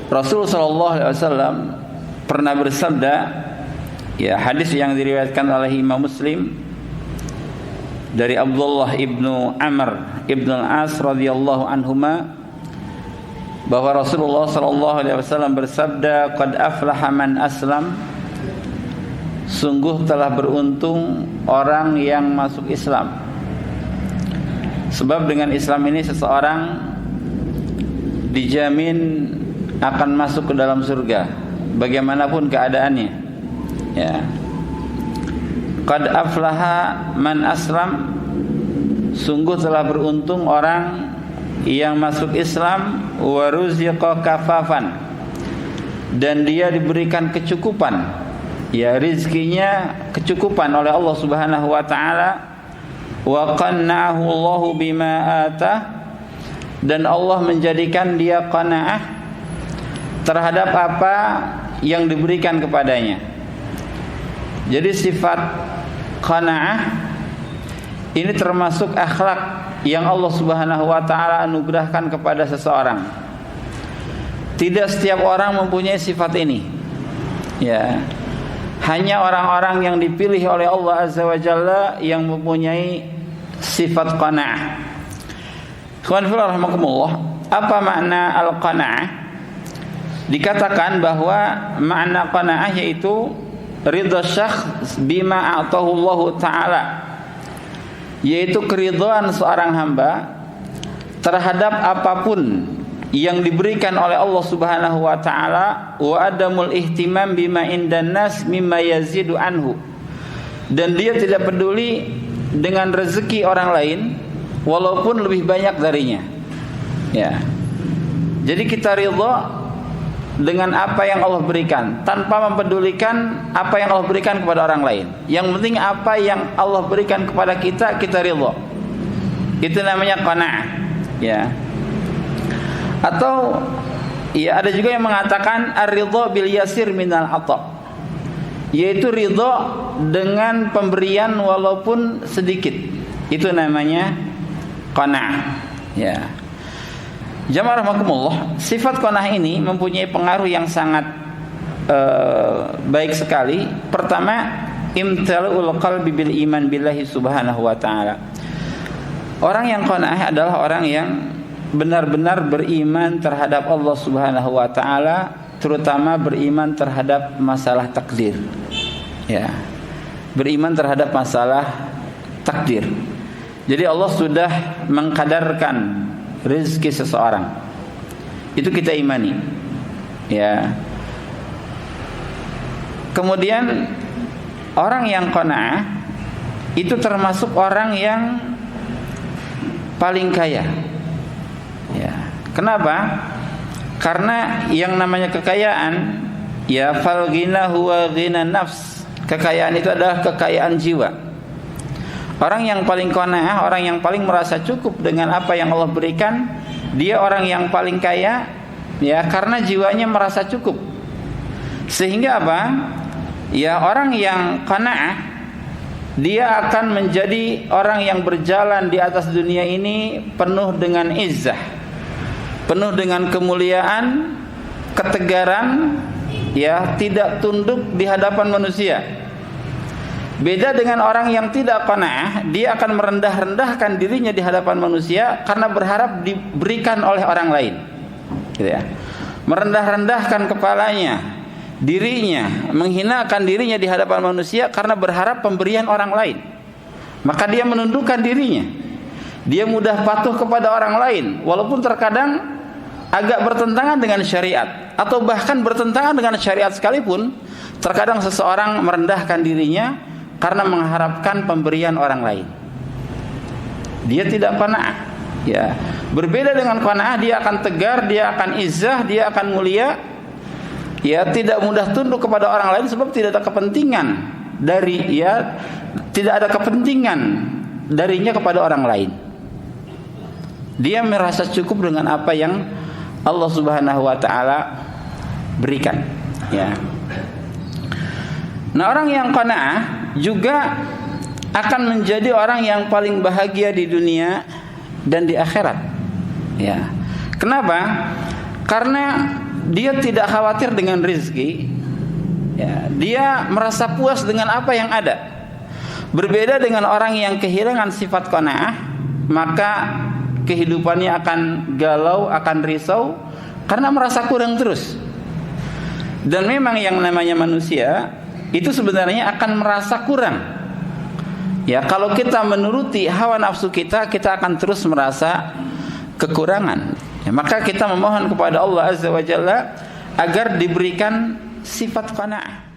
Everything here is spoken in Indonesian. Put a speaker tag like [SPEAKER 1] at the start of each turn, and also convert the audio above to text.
[SPEAKER 1] Rasul sallallahu alaihi wasallam pernah bersabda, ya, hadis yang diriwayatkan oleh Imam Muslim dari Abdullah ibnu Amr ibnu al-As radhiyallahu anhuma, bahwa Rasulullah sallallahu alaihi wasallam bersabda, "Qad aflaha man aslam." Sungguh telah beruntung orang yang masuk Islam. Sebab dengan Islam ini seseorang dijamin akan masuk ke dalam surga bagaimanapun keadaannya. Ya. Qad aflaha man aslam. Sungguh telah beruntung orang yang masuk Islam, wa ruziqa kafafan, dan dia diberikan kecukupan, ya, rizkinya kecukupan oleh Allah Subhanahu wa taala, wa qanna'ahu Allahu bima atah, dan Allah menjadikan dia qanaah terhadap apa yang diberikan kepadanya. Jadi sifat qanaah ini termasuk akhlak yang Allah Subhanahu wa taala anugerahkan kepada seseorang. Tidak setiap orang mempunyai sifat ini. Ya. Hanya orang-orang yang dipilih oleh Allah Azza wa Jalla yang mempunyai sifat qanaah. Ikhwan fillah rahimakumullah, apa makna al-qanaah? Dikatakan bahwa makna qanaah yaitu ridha syakhs bima a'tahu Allah taala, yaitu keridhaan seorang hamba terhadap apapun yang diberikan oleh Allah Subhanahu wa taala, wa adamul ihtimam bima indan nas mimma yazidu anhu, dan dia tidak peduli dengan rezeki orang lain walaupun lebih banyak darinya. Ya. Jadi kita ridha dengan apa yang Allah berikan tanpa mempedulikan apa yang Allah berikan kepada orang lain. Yang penting apa yang Allah berikan kepada kita, kita ridha. Itu namanya qanaah. Ya. Atau ya, ada juga yang mengatakan ar-ridha bil yasir minal ata, yaitu ridha dengan pemberian walaupun sedikit. Itu namanya qanaah. Ya. Jamaah rahimakumullah, sifat qanaah ini mempunyai pengaruh yang sangat baik sekali. Pertama, imtala'ul qalbi bil iman billahi subhanahu wa ta'ala. Orang yang qanaah adalah orang yang benar-benar beriman terhadap Allah Subhanahu wa taala, terutama beriman terhadap masalah takdir. Ya. Beriman terhadap masalah takdir. Jadi Allah sudah mengkadarkan rezeki seseorang, itu kita imani, ya. Kemudian orang yang qanaah itu termasuk orang yang paling kaya, ya. Kenapa? Karena yang namanya kekayaan, ya, fal ghina huwa ghina nafs. Kekayaan itu adalah kekayaan jiwa. Orang yang paling qanaah, orang yang paling merasa cukup dengan apa yang Allah berikan, dia orang yang paling kaya, ya, karena jiwanya merasa cukup. Sehingga apa? Ya, orang yang qanaah, dia akan menjadi orang yang berjalan di atas dunia ini penuh dengan izzah, penuh dengan kemuliaan, ketegaran, ya, tidak tunduk di hadapan manusia. Beda dengan orang yang tidak qanaah, dia akan merendah-rendahkan dirinya di hadapan manusia karena berharap diberikan oleh orang lain. Gitu ya. Merendah-rendahkan kepalanya, dirinya, menghinakan dirinya di hadapan manusia karena berharap pemberian orang lain. Maka dia menundukkan dirinya. Dia mudah patuh kepada orang lain walaupun terkadang agak bertentangan dengan syariat atau bahkan bertentangan dengan syariat sekalipun. Terkadang seseorang merendahkan dirinya karena mengharapkan pemberian orang lain. Dia tidak qanaah, ya. Berbeda dengan qanaah, dia akan tegar, dia akan izzah, dia akan mulia, ya, tidak mudah tunduk kepada orang lain sebab tidak ada kepentingan dari, ya, tidak ada kepentingan darinya kepada orang lain. Dia merasa cukup dengan apa yang Allah Subhanahu wa taala berikan, ya. Nah, orang yang qanaah juga akan menjadi orang yang paling bahagia di dunia dan di akhirat. Ya. Kenapa? Karena dia tidak khawatir dengan rezeki, ya, dia merasa puas dengan apa yang ada. Berbeda dengan orang yang kehilangan sifat qanaah, maka kehidupannya akan galau, akan risau karena merasa kurang terus. Dan memang yang namanya manusia itu sebenarnya akan merasa kurang. Ya, kalau kita menuruti hawa nafsu kita akan terus merasa kekurangan. Ya, maka kita memohon kepada Allah Azza wa Jalla agar diberikan sifat qanaah.